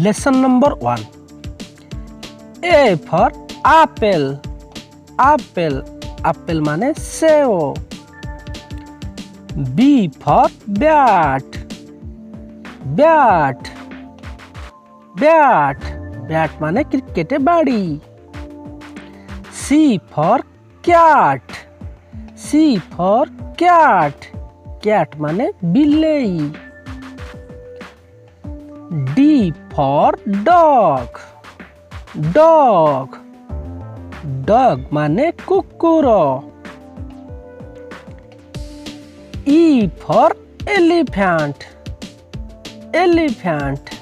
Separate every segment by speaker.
Speaker 1: Lesson number 1. A for apple. Apple. Apple माने save. B for bat. Bat. Bat. Bat माने cricket बाड़ी. C for cat. C for cat. Cat माने बिल्ली. D for dog. Dog. Dog माने कुकुर. E for elephant. Elephant.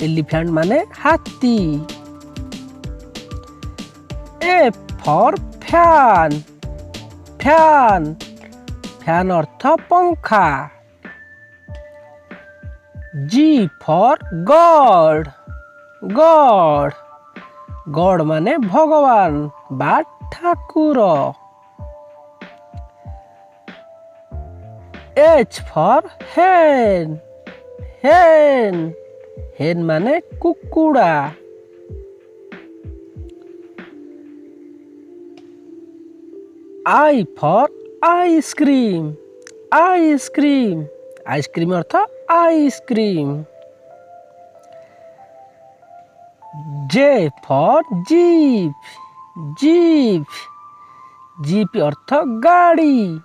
Speaker 1: Elephant माने हाथी. F for fan. Fan. Fan अर्थ पंखा. G for God. God. God माने भगवान बा Thakur. H for hen. Hen. Hen माने कुकुड़ा. I for ice cream. Ice cream. Ice cream earth ice cream. J for jeep. Jeep. Jeep अर्थ गाड़ी.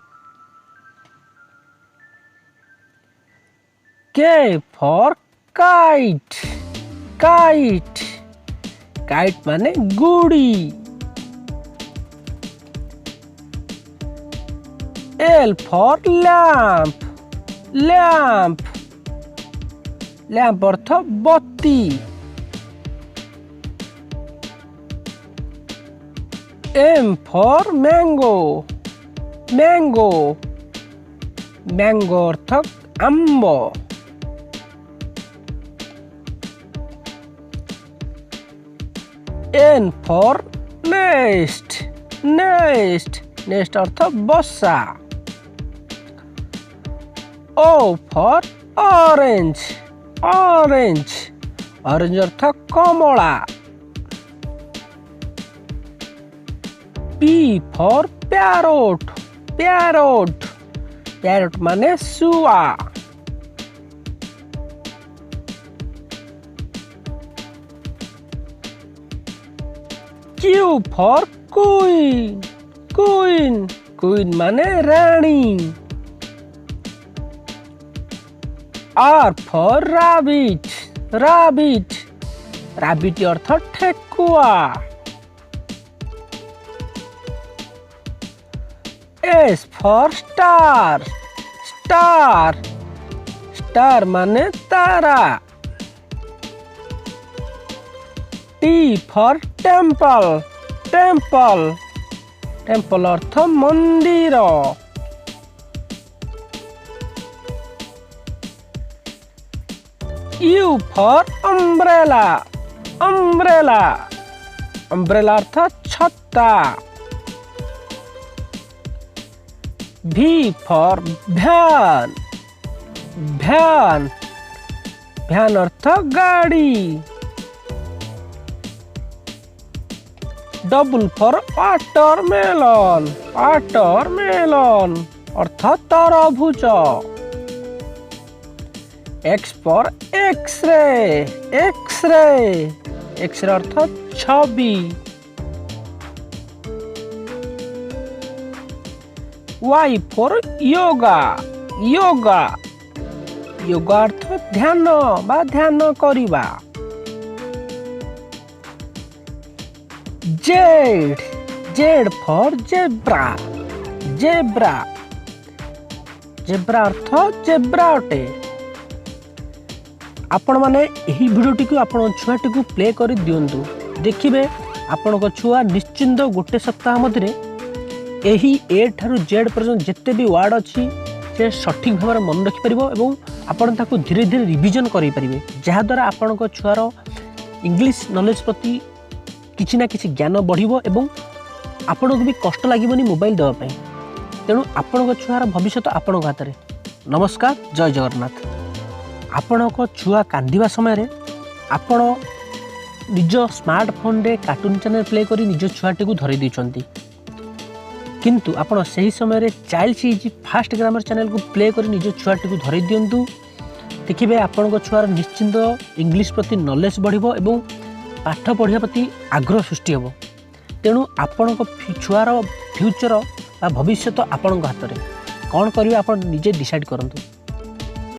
Speaker 1: K for kite. Kite. Kite माने Gudi. L for lamp. Lamp. Lamp अर्थ बत्ती. M for mango. Mango. Mango earth Amb. N for nest. Nest. Nest अर्थ बसा. O for orange. Orange. Orange earth Kamala. P for parrot. Parrot. Parrot माने सुआ. Q for queen. Queen. Queen माने रानी. R for rabbit. Rabbit. Rabbit earth thekua. S for star. Star. Star माने तारा. T for temple. Temple. Temple अर्थ मंदिर. U for umbrella. Umbrella. Umbrella अर्थ छत्ता. V for van. Van. Van अर्थ गाड़ी. W for watermelon. Watermelon अर्थ तरबूज. X for X-ray. X-ray. X-ray earth Chhavi. Y for yoga. Yoga. Yoga अर्थ ध्यान बा ध्यान करिबा. Z. Z for zebra. Zebra. Zebra earth zebra अटे. आपण माने एही भिडियोटी को आपण छुआटी को प्ले करी दियंतु. देखिबे आपण को छुआ निश्चिंत गोटे सप्ताह मधरे एही ए ठारू जेड पर्यंत जेते भी वर्ड अछि से सठिक भाव मन रखि परिबो एवं आपण ताको धीरे धीरे रिवीजन करि परिबे. जहा द्वारा आपण को छुआर इंग्लिश नॉलेज प्रति किछि ना किछि ज्ञान बढ़िबो एवं आपण को भी कष्ट लागिबोनी मोबाइल देवा पई. तेणु आपण को छुआर भविष्य आपण हाथ में. नमस्कार. जय जगन्नाथ. आपण को छुआ कांदिबा समय रे आपण निज स्मार्टफोन रे कार्टून चैनल प्ले करी निज छुआटी को धरी देइछंती किंतु आपण सही समय रे child easy fast grammar channel को प्ले करी निज छुआटी को धरी दियंतु देखिए आपण छुआर निश्चिंत इंग्लिश प्रति नॉलेज बढ़िबो एवं पाठ पढ़िया प्रति आग्रह सृष्टि हेबो। तेणु आपण छुआर फ्यूचर भविष्य आपण हाथ में कौन करेंगे आप निजे डिसाइड करंतु।